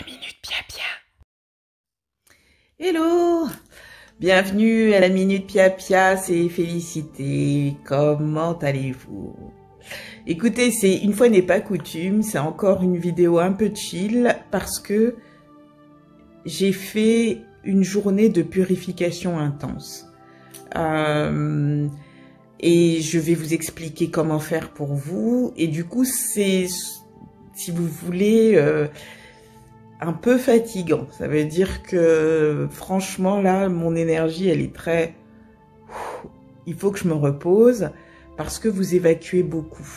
Minute Pia Pia. Hello, bienvenue à la Minute Pia Pia, c'est Félicité. Comment allez-vous? Écoutez, c'est une fois n'est pas coutume, c'est encore une vidéo un peu chill parce que j'ai fait une journée de purification intense. Et je vais vous expliquer comment faire pour vous. Et du coup, c'est, si vous voulez, un peu fatigant. Ça veut dire que, franchement, là, mon énergie, elle est très... Il faut que je me repose parce que vous évacuez beaucoup.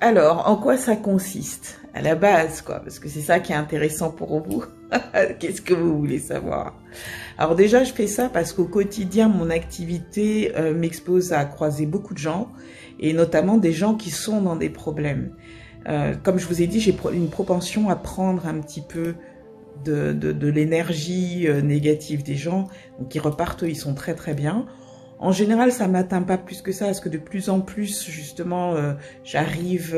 Alors, en quoi ça consiste? À la base, quoi, parce que c'est ça qui est intéressant pour vous. Qu'est-ce que vous voulez savoir? Alors déjà, je fais ça parce qu'au quotidien, mon activité m'expose à croiser beaucoup de gens, et notamment des gens qui sont dans des problèmes. Comme je vous ai dit, j'ai une propension à prendre un petit peu de l'énergie négative des gens, donc ils repartent, ils sont très très bien. En général, ça m'atteint pas plus que ça, parce que de plus en plus, justement, j'arrive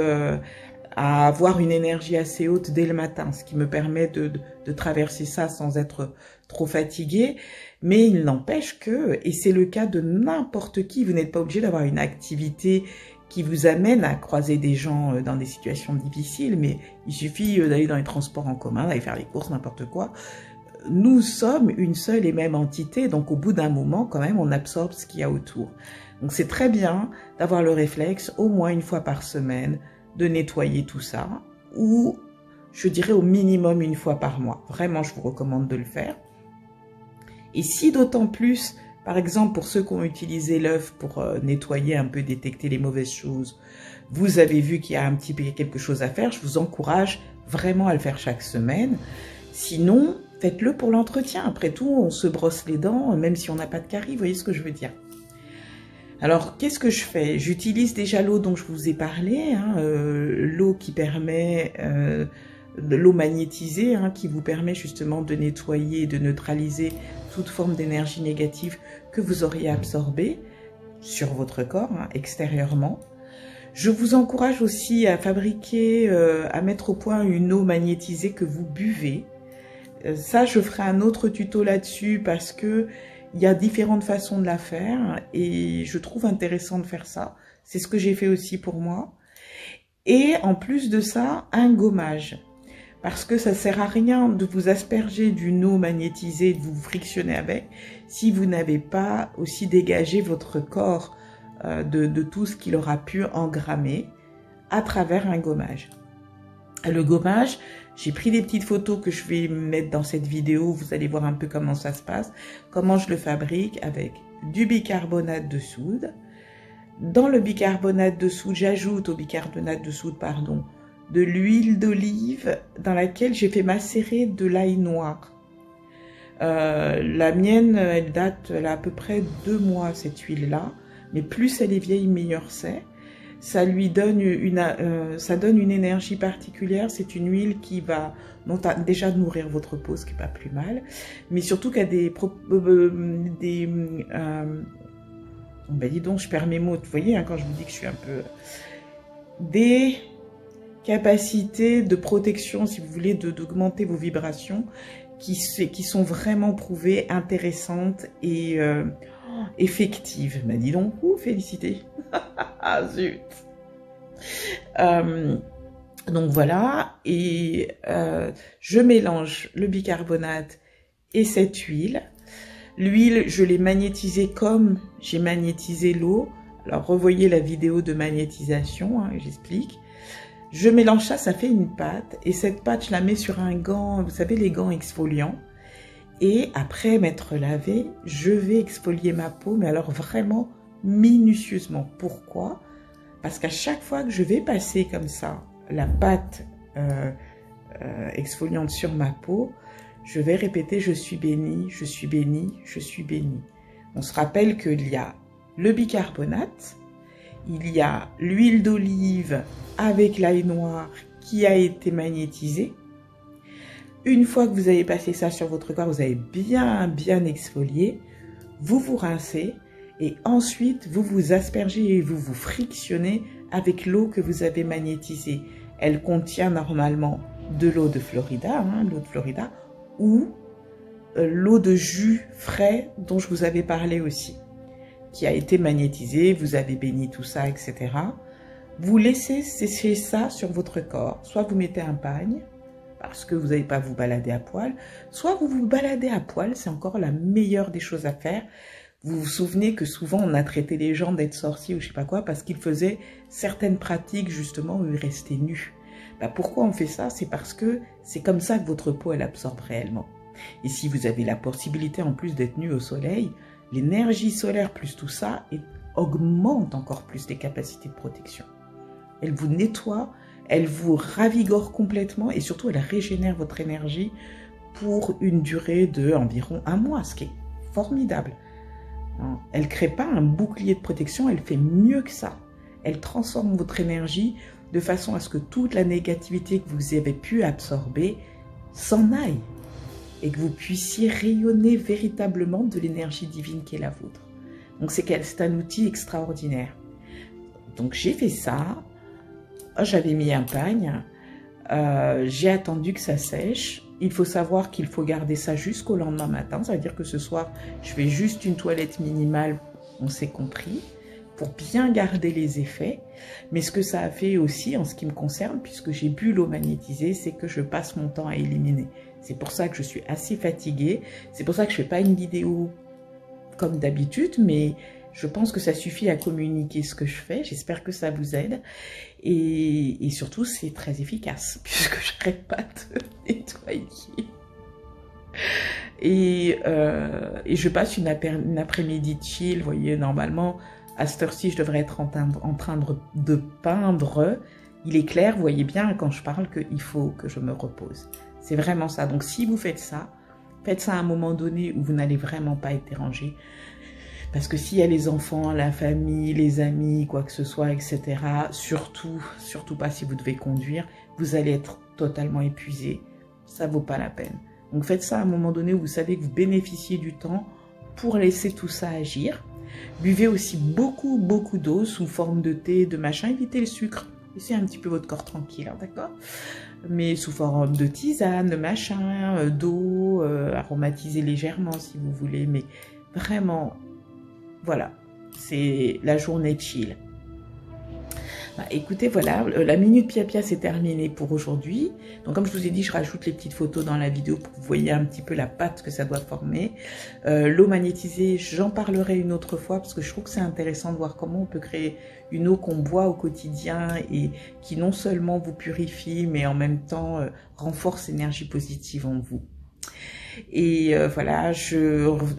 à avoir une énergie assez haute dès le matin, ce qui me permet de traverser ça sans être trop fatiguée. Mais il n'empêche que, et c'est le cas de n'importe qui, vous n'êtes pas obligé d'avoir une activité qui vous amène à croiser des gens dans des situations difficiles, mais il suffit d'aller dans les transports en commun, d'aller faire les courses, n'importe quoi. Nous sommes une seule et même entité, donc au bout d'un moment, quand même, on absorbe ce qu'il y a autour. Donc c'est très bien d'avoir le réflexe, au moins une fois par semaine, de nettoyer tout ça, ou je dirais au minimum une fois par mois. Vraiment, je vous recommande de le faire. Et si d'autant plus, par exemple, pour ceux qui ont utilisé l'œuf pour nettoyer un peu, détecter les mauvaises choses, vous avez vu qu'il y a un petit peu quelque chose à faire, je vous encourage vraiment à le faire chaque semaine. Sinon, faites-le pour l'entretien. Après tout, on se brosse les dents, même si on n'a pas de caries, vous voyez ce que je veux dire. Alors, qu'est-ce que je fais? J'utilise déjà l'eau dont je vous ai parlé, hein, l'eau qui permet, de l'eau magnétisée, hein, qui vous permet justement de nettoyer et de neutraliser toute forme d'énergie négative que vous auriez absorbée sur votre corps, hein, extérieurement. Je vous encourage aussi à fabriquer, à mettre au point une eau magnétisée que vous buvez. Ça, je ferai un autre tuto là-dessus parce que il y a différentes façons de la faire et je trouve intéressant de faire ça. C'est ce que j'ai fait aussi pour moi. Et en plus de ça, un gommage. Parce que ça sert à rien de vous asperger d'une eau magnétisée, de vous frictionner avec, si vous n'avez pas aussi dégagé votre corps de tout ce qu'il aura pu engrammer à travers un gommage. Le gommage, j'ai pris des petites photos que je vais mettre dans cette vidéo. Vous allez voir un peu comment ça se passe, comment je le fabrique avec du bicarbonate de soude. Dans le bicarbonate de soude, j'ajoute au bicarbonate de soude, pardon, de l'huile d'olive dans laquelle j'ai fait macérer de l'ail noir. La mienne, elle date, elle a à peu près 2 mois, cette huile-là. Mais plus elle est vieille, meilleur c'est. Ça lui donne ça donne une énergie particulière. C'est une huile qui va déjà nourrir votre peau, ce qui n'est pas plus mal, mais surtout qu'elle a ben dis donc, je perds mes mots. Vous voyez, hein, quand je vous dis que je suis un peu des capacités de protection, si vous voulez, d'augmenter vos vibrations, qui sont vraiment prouvées, intéressantes et effectives. Ben dis donc, félicité. Ah zut. Donc voilà, et je mélange le bicarbonate et cette huile. L'huile, je l'ai magnétisée comme j'ai magnétisé l'eau. Alors revoyez la vidéo de magnétisation, hein, j'explique. Je mélange ça, ça fait une pâte, et cette pâte, je la mets sur un gant, vous savez, les gants exfoliants. Et après m'être lavé, je vais exfolier ma peau, mais alors vraiment minutieusement. Pourquoi? Parce qu'à chaque fois que je vais passer comme ça la pâte exfoliante sur ma peau, je vais répéter: je suis bénie, je suis bénie, je suis bénie. On se rappelle qu'il y a le bicarbonate, il y a l'huile d'olive avec l'ail noir qui a été magnétisée. Une fois que vous avez passé ça sur votre corps, vous avez bien exfolié, vous vous rincez. Et ensuite, vous vous aspergez et vous vous frictionnez avec l'eau que vous avez magnétisée. Elle contient normalement de l'eau de Florida, l'eau de Florida, ou l'eau de jus frais dont je vous avais parlé aussi, qui a été magnétisée, vous avez béni tout ça, etc. Vous laissez sécher ça sur votre corps. Soit vous mettez un pagne, parce que vous n'allez pas vous balader à poil, soit vous vous baladez à poil, c'est encore la meilleure des choses à faire. Vous vous souvenez que souvent on a traité les gens d'être sorciers ou je sais pas quoi, parce qu'ils faisaient certaines pratiques justement où ils restaient nus. Bah, pourquoi on fait ça? C'est parce que c'est comme ça que votre peau elle absorbe réellement. Et si vous avez la possibilité en plus d'être nu au soleil, l'énergie solaire plus tout ça augmente encore plus les capacités de protection. Elle vous nettoie, elle vous ravigore complètement et surtout elle régénère votre énergie pour une durée de environ 1 mois, ce qui est formidable. Elle ne crée pas un bouclier de protection, elle fait mieux que ça. Elle transforme votre énergie de façon à ce que toute la négativité que vous avez pu absorber s'en aille et que vous puissiez rayonner véritablement de l'énergie divine qui est la vôtre. Donc c'est un outil extraordinaire. Donc j'ai fait ça, j'avais mis un pagne, j'ai attendu que ça sèche. Il faut savoir qu'il faut garder ça jusqu'au lendemain matin, ça veut dire que ce soir je fais juste une toilette minimale, on s'est compris, pour bien garder les effets. Mais ce que ça a fait aussi en ce qui me concerne, puisque j'ai bu l'eau magnétisée, c'est que je passe mon temps à éliminer. C'est pour ça que je suis assez fatiguée, c'est pour ça que je ne fais pas une vidéo comme d'habitude, mais je pense que ça suffit à communiquer ce que je fais. J'espère que ça vous aide. Et surtout, c'est très efficace, puisque je n'arrête pas de nettoyer. Et je passe une après-midi chill. Vous voyez, normalement, à cette heure-ci, je devrais être en train de peindre. Il est clair, vous voyez bien quand je parle qu'il faut que je me repose. C'est vraiment ça. Donc, si vous faites ça à un moment donné où vous n'allez vraiment pas être dérangé. Parce que s'il y a les enfants, la famille, les amis, quoi que ce soit, etc., surtout pas si vous devez conduire, vous allez être totalement épuisé. Ça vaut pas la peine. Donc faites ça à un moment donné où vous savez que vous bénéficiez du temps pour laisser tout ça agir. Buvez aussi beaucoup d'eau sous forme de thé, de machin. Évitez le sucre. Laissez un petit peu votre corps tranquille, hein, d'accord? Mais sous forme de tisane, de machin, d'eau, aromatisée légèrement si vous voulez. Mais vraiment... Voilà, c'est la journée chill. Bah, écoutez, voilà, la minute Pia c'est terminé pour aujourd'hui. Donc comme je vous ai dit, je rajoute les petites photos dans la vidéo pour que vous voyez un petit peu la pâte que ça doit former. L'eau magnétisée, j'en parlerai une autre fois parce que je trouve que c'est intéressant de voir comment on peut créer une eau qu'on boit au quotidien et qui non seulement vous purifie, mais en même temps renforce l'énergie positive en vous. Et voilà,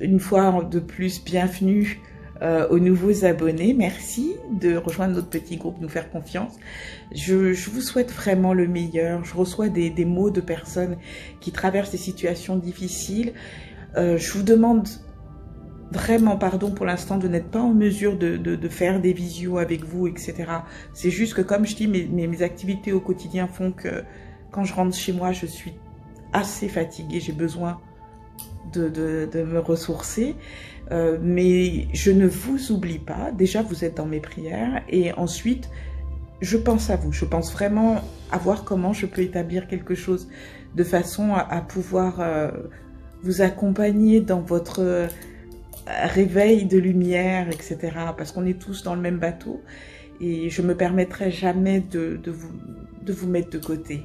une fois de plus, bienvenue aux nouveaux abonnés. Merci de rejoindre notre petit groupe, nous faire confiance. Je vous souhaite vraiment le meilleur. Je reçois des mots de personnes qui traversent des situations difficiles. Je vous demande vraiment pardon pour l'instant de n'être pas en mesure de faire des visios avec vous, etc. C'est juste que comme je dis, mes activités au quotidien font que quand je rentre chez moi, je suis assez fatiguée. J'ai besoin de me ressourcer. Mais je ne vous oublie pas. Déjà, vous êtes dans mes prières. Et ensuite, je pense à vous. Je pense vraiment à voir comment je peux établir quelque chose de façon à pouvoir vous accompagner dans votre réveil de lumière, etc. Parce qu'on est tous dans le même bateau. Et je me permettrai jamais de vous mettre de côté.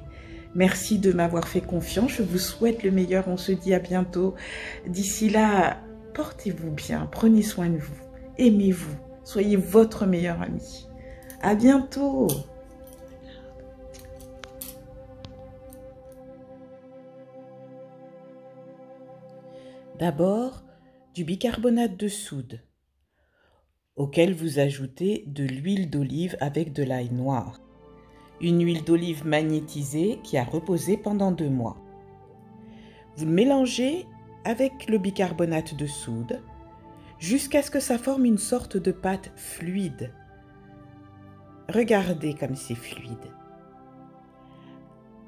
Merci de m'avoir fait confiance. Je vous souhaite le meilleur. On se dit à bientôt. D'ici là, portez-vous bien. Prenez soin de vous. Aimez-vous. Soyez votre meilleur ami. À bientôt. D'abord, du bicarbonate de soude, auquel vous ajoutez de l'huile d'olive avec de l'ail noir. Une huile d'olive magnétisée qui a reposé pendant 2 mois. Vous le mélangez avec le bicarbonate de soude jusqu'à ce que ça forme une sorte de pâte fluide. Regardez comme c'est fluide.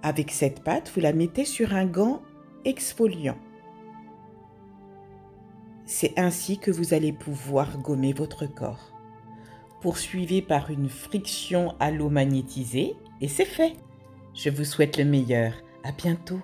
Avec cette pâte, vous la mettez sur un gant exfoliant. C'est ainsi que vous allez pouvoir gommer votre corps. Poursuivez par une friction à l'eau magnétisée et c'est fait. Je vous souhaite le meilleur. À bientôt.